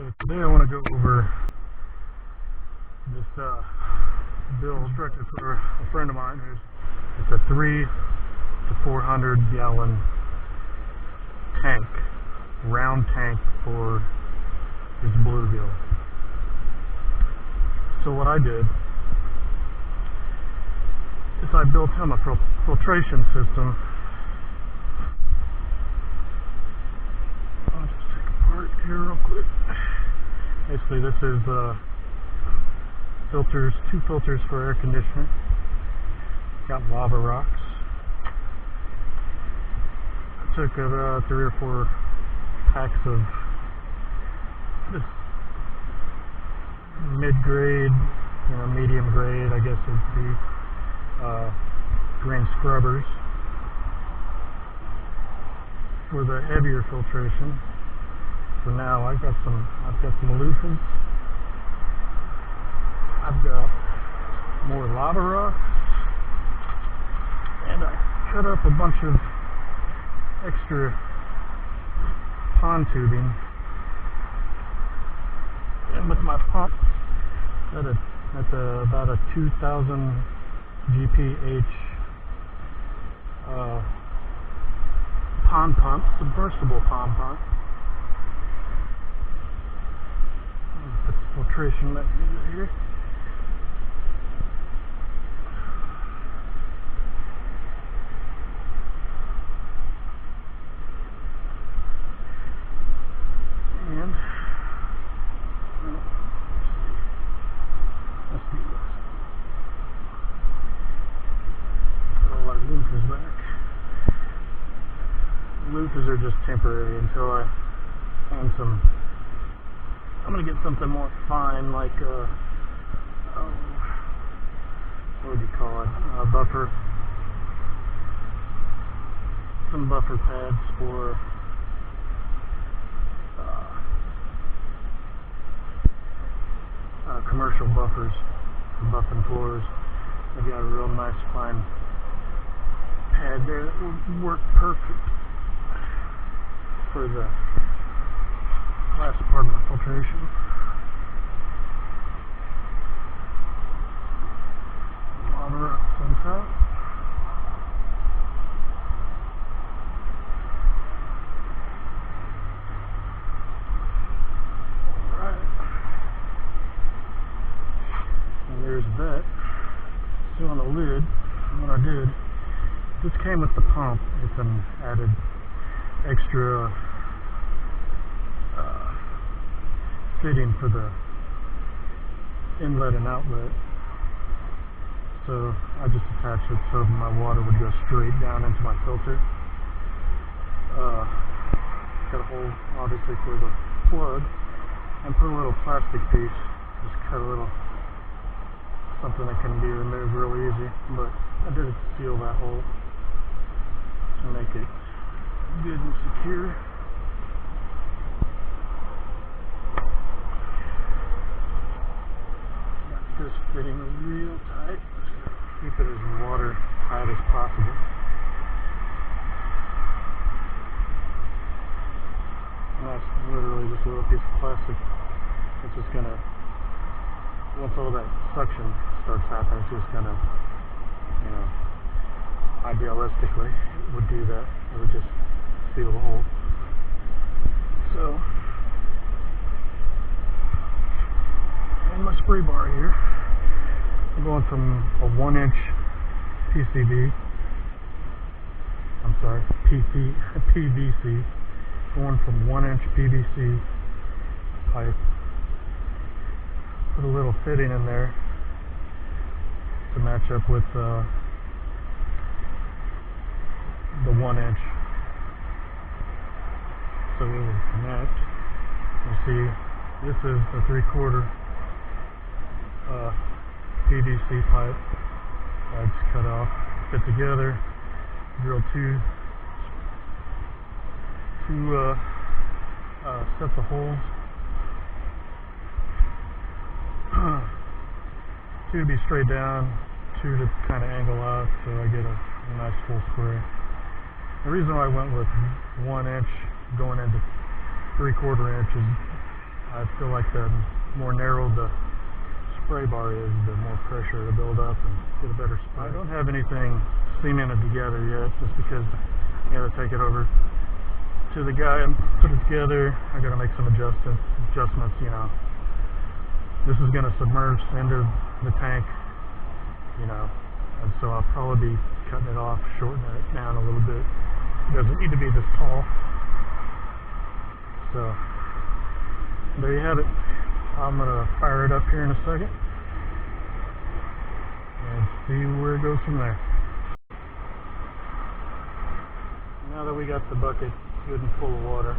Today I want to go over this build constructed for a friend of mine. It's a 3 to 400 gallon tank, round tank for his bluegill. So what I did is I built him a filtration system. I'll just take apart here real quick. Basically, this is filters, 2 filters for air conditioner. Got lava rocks. I took 3 or 4 packs of this mid-grade, medium grade, I guess it'd be, green scrubbers for the heavier filtration. So now I've got some LUFA'S. I've got more lava rocks, and I cut up a bunch of extra pond tubing. And with my pump, that's about a 2000 GPH pond pump, submersible pond pump. Put the filtration mechanism here. And let's do this. Put all our LUFA'S back. LUFA'S are just temporary until I find some. I'm going to get something more fine, like, what would you call it, buffer, some buffer pads for commercial buffers, for buffing floors. I got a real nice fine pad there that will work perfect for the last part of my filtration. Lava rocks on top. Alright. And there's that. Still on the lid. What I did, this came with the pump. It's an added extra fitting for the inlet and outlet, so I just attached it so my water would go straight down into my filter. Got a hole obviously for the plug, and put a little plastic piece, just cut a little something that can be removed real easy, but I did it to seal that hole to make it good and secure. Just fitting real tight. Keep it as watertight as possible. And that's literally just a little piece of plastic. It's just gonna, once all that suction starts happening, it's just gonna, idealistically, it would do that. It would just seal the hole. So, and my spray bar here, I'm going from a 1-inch PVC, going from 1-inch PVC pipe, put a little fitting in there to match up with the 1-inch, so it will connect. You see, this is a 3/4 PVC pipe. I just cut off, fit together, drill two sets of holes. 2 to be straight down, 2 to kind of angle out, so I get a nice full spray. The reason why I went with 1 inch going into 3/4 inch is I feel like the more narrow the spray bar is, the more pressure to build up and get a better spray. I don't have anything cemented together yet, just because I gotta take it over to the guy and put it together. I gotta make some adjustments, you know. This is gonna submerge into the tank, you know, and so I'll probably be cutting it off, shortening it down a little bit. It doesn't need to be this tall. So there you have it. I'm gonna fire it up here in a second and see where it goes from there. Now that we got the bucket good and full of water,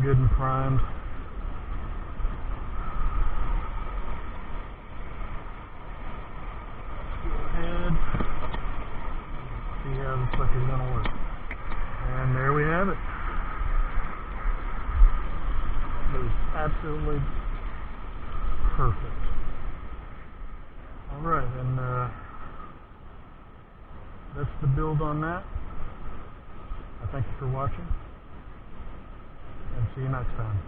good and primed, let's go ahead, see how this sucker's gonna work. And there we have it. It was absolutely perfect. Alright, and that's the build on that. I thank you for watching, and see you next time.